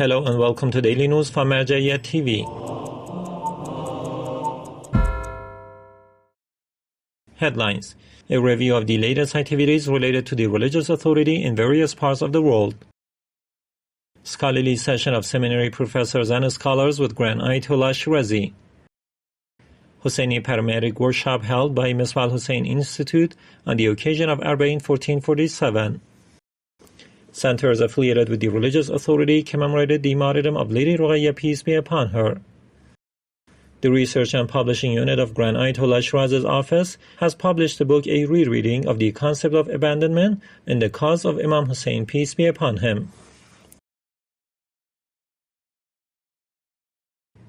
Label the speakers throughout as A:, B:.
A: Hello and welcome to Daily News from Martyrdom TV. Headlines: a review of the latest activities related to the religious authority in various parts of the world. Scholarly session of seminary professors and scholars with Grand Ayatollah Shirazi. Hussaini paramedic workshop held by Misbah Al-Hussein Institute on the occasion of Arbaeen 1447. Centers affiliated with the religious authority commemorated the martyrdom of Lady Ruqayyah, peace be upon her. The Research and Publishing Unit of Grand Ayatollah Shirazi's office has published the book A Rereading of the Concept of Abandonment in the Cause of Imam Hussein, peace be upon him.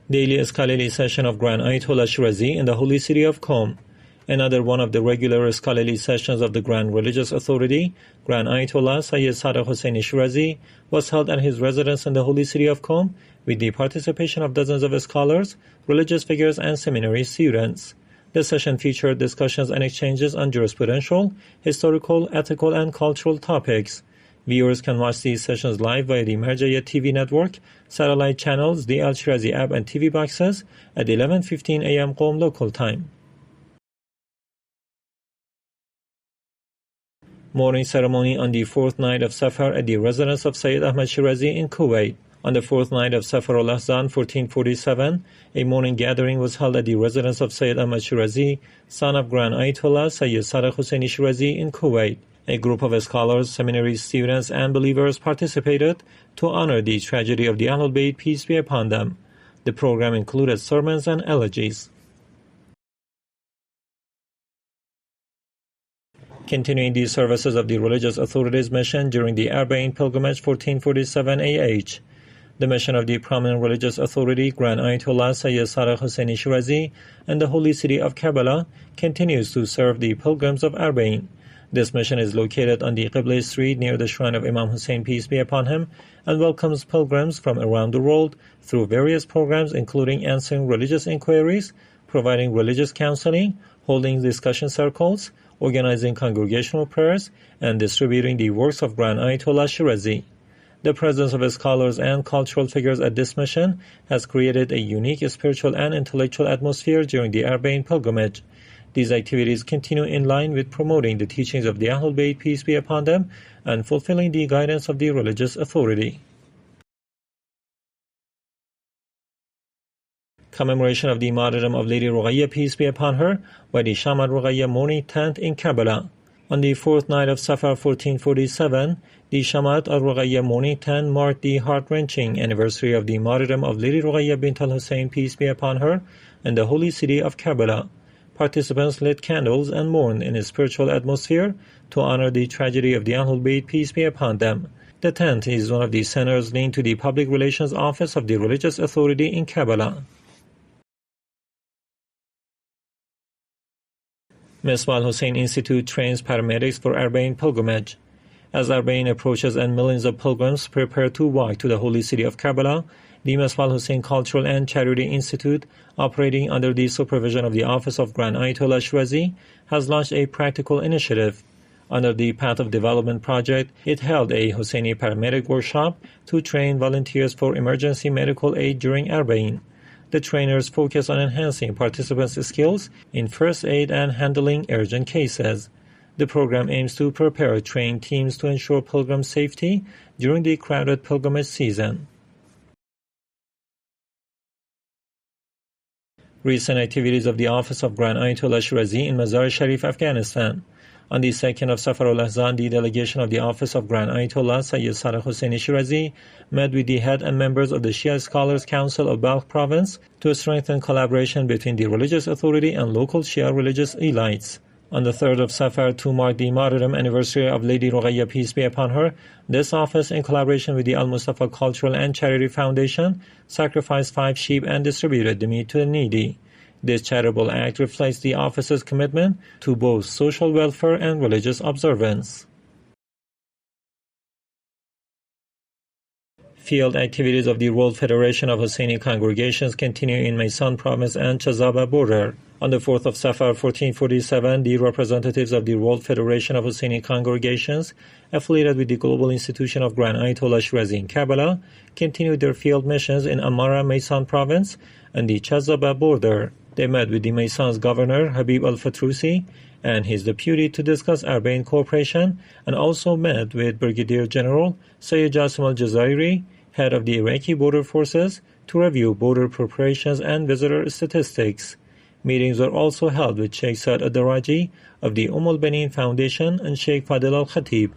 A: Daily scholarly session of Grand Ayatollah Shirazi in the holy city of Qom. Another one of the regular scholarly sessions of the Grand Religious Authority, Grand Ayatollah Sayyid Sadiq Hussaini Shirazi, was held at his residence in the holy city of Qom with the participation of dozens of scholars, religious figures, and seminary students. The session featured discussions and exchanges on jurisprudential, historical, ethical, and cultural topics. Viewers can watch these sessions live via the Martyrdom TV network, satellite channels, the Al-Shirazi app, and TV boxes at 11:15 a.m. Qom local time. Mourning ceremony on the fourth night of Safar at the residence of Sayyid Ahmad Shirazi in Kuwait. On the fourth night of Safar al-Ahzan 1447, a mourning gathering was held at the residence of Sayyid Ahmad Shirazi, son of Grand Ayatollah Sayyid Sadiq Hussaini Shirazi in Kuwait. A group of scholars, seminary students, and believers participated to honor the tragedy of the Ahlul Bayt, peace be upon them. The program included sermons and elegies. Continuing the services of the religious authorities' mission during the Arbaeen pilgrimage 1447 AH. The mission of the prominent religious authority, Grand Ayatollah Sayyid Sadiq Hussaini Shirazi, and the holy city of Karbala continues to serve the pilgrims of Arbaeen. This mission is located on the Qibla Street near the shrine of Imam Hussein, peace be upon him, and welcomes pilgrims from around the world through various programs including answering religious inquiries, providing religious counseling, holding discussion circles, organizing congregational prayers, and distributing the works of Grand Ayatollah Shirazi. The presence of scholars and cultural figures at this mission has created a unique spiritual and intellectual atmosphere during the Arbaeen pilgrimage. These activities continue in line with promoting the teachings of the Ahlul Bayt, peace be upon them, and fulfilling the guidance of the religious authority. Commemoration of the martyrdom of Lady Ruqayyah, peace be upon her, by the Shamaat Ruqayyah mourning tent in Karbala. On the fourth night of Safar 1447, the Shamaat al-Ruqayyah mourning tent marked the heart-wrenching anniversary of the martyrdom of Lady Ruqayyah bint Al-Hussein, peace be upon her, in the holy city of Karbala. Participants lit candles and mourned in a spiritual atmosphere to honor the tragedy of the Ahlul Bayt, peace be upon them. The tent is one of the centers linked to the Public Relations Office of the Religious Authority in Karbala. Misbah Al-Hussein Institute trains paramedics for Arbaeen pilgrimage. As Arbaeen approaches and millions of pilgrims prepare to walk to the holy city of Karbala, the Misbah Al-Hussein Cultural and Charity Institute, operating under the supervision of the Office of Grand Ayatollah Shirazi, has launched a practical initiative. Under the Path of Development project, it held a Hussaini paramedic workshop to train volunteers for emergency medical aid during Arbaeen. The trainers focus on enhancing participants' skills in first aid and handling urgent cases. The program aims to prepare trained teams to ensure pilgrim safety during the crowded pilgrimage season. Recent activities of the Office of Grand Ayatollah Shirazi in Mazar-i-Sharif, Afghanistan. On the 2nd of Safar al-Ahzan, the delegation of the Office of Grand Ayatollah Sayyid Sadiq Hussaini Shirazi met with the head and members of the Shia Scholars Council of Balkh Province to strengthen collaboration between the religious authority and local Shia religious elites. On the 3rd of Safar, to mark the martyrdom anniversary of Lady Ruqayyah, peace be upon her, this office, in collaboration with the Al-Mustafa Cultural and Charity Foundation, sacrificed 5 sheep and distributed the meat to the needy. This charitable act reflects the office's commitment to both social welfare and religious observance. Field activities of the World Federation of Hussaini Congregations continue in Maysan province and Chazabeh border. On the 4th of Safar 1447, the representatives of the World Federation of Hussaini Congregations, affiliated with the Global Institution of Grand Ayatollah Shirazi in Karbala, continued their field missions in Amara Maysan province and the Chazabeh border. They met with the Maysan's governor, Habib al-Fatrusi, and his deputy to discuss Arbaeen cooperation, and also met with Brigadier General Sayyid Jassim al-Jazairi, head of the Iraqi border forces, to review border preparations and visitor statistics. Meetings were also held with Sheikh Saad al-Daraji of the al-Benin Foundation and Sheikh Fadil al-Khatib.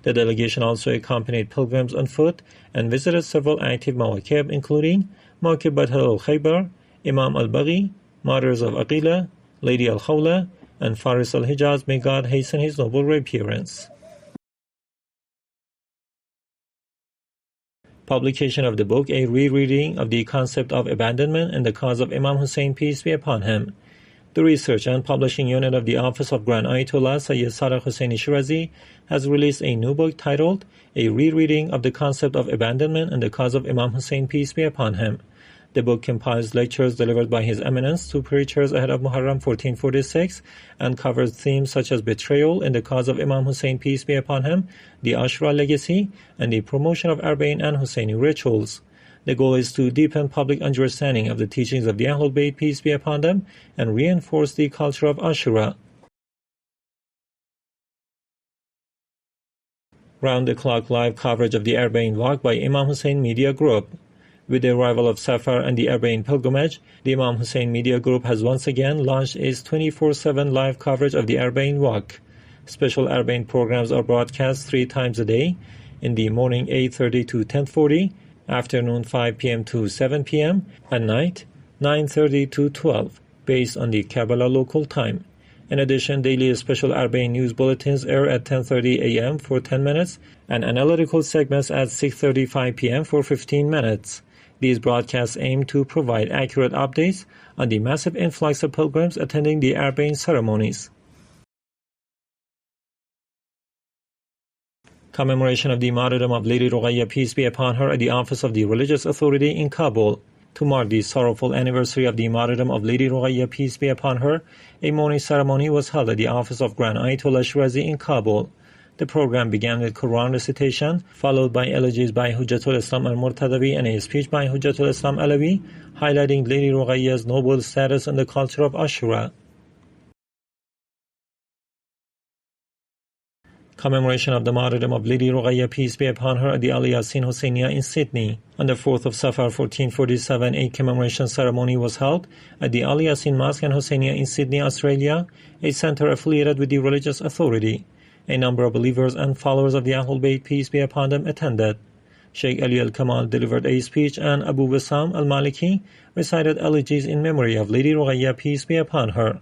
A: The delegation also accompanied pilgrims on foot and visited several active mawaqib, including Mawqib Batal al-Khaybar, Imam al-Baghi, Martyrs of Aqila, Lady al-Khawla, and Faris al-Hijaz. May God hasten his noble reappearance. Publication of the book, a rereading of the concept of abandonment and the cause of Imam Hussein, peace be upon him. The Research and Publishing Unit of the Office of Grand Ayatollah Sayyid Sadr Hussaini Shirazi has released a new book titled A Rereading of the Concept of Abandonment and the Cause of Imam Hussein, peace be upon him. The book compiles lectures delivered by His Eminence to preachers ahead of Muharram 1446 and covers themes such as betrayal in the cause of Imam Hussein, peace be upon him, the Ashura legacy, and the promotion of Arbaeen and Hussaini rituals. The goal is to deepen public understanding of the teachings of the Ahlul Bayt, peace be upon them, and reinforce the culture of Ashura. Round-the-clock live coverage of the Arbaeen Walk by Imam Hussein Media Group. With the arrival of Safar and the Arbaeen pilgrimage, the Imam Hussein Media Group has once again launched its 24/7 live coverage of the Arbaeen Walk. Special Arbaeen programs are broadcast 3 times a day, in the morning 8:30 to 10:40, afternoon 5 p.m. to 7 p.m., at night 9:30 to 12, based on the Karbala local time. In addition, daily special Arbaeen news bulletins air at 10:30 a.m. for 10 minutes, and analytical segments at 6:35 p.m. for 15 minutes. These broadcasts aim to provide accurate updates on the massive influx of pilgrims attending the Arbaeen ceremonies. Commemoration of the Martyrdom of Lady Ruqayyah, peace be upon her, at the Office of the Religious Authority in Kabul. To mark the sorrowful anniversary of the Martyrdom of Lady Ruqayyah, peace be upon her, a mourning ceremony was held at the Office of Grand Ayatollah Shirazi in Kabul. The program began with Quran recitation, followed by elegies by Hujjatul Islam al-Murtadawi and a speech by Hujjatul Islam Alawi, highlighting Lady Ruqayyah's noble status in the culture of Ashura. Commemoration of the Martyrdom of Lady Ruqayyah, peace be upon her, at the Al-Yasin Hussainiya in Sydney. On the 4th of Safar 1447, a commemoration ceremony was held at the Al-Yasin Mosque and Hussainiya in Sydney, Australia, a center affiliated with the religious authority. A number of believers and followers of the Ahlul Bayt, peace be upon them, attended. Sheikh Ali al-Kamal delivered a speech, and Abu Wissam al-Maliki recited elegies in memory of Lady Ruqayyah, peace be upon her.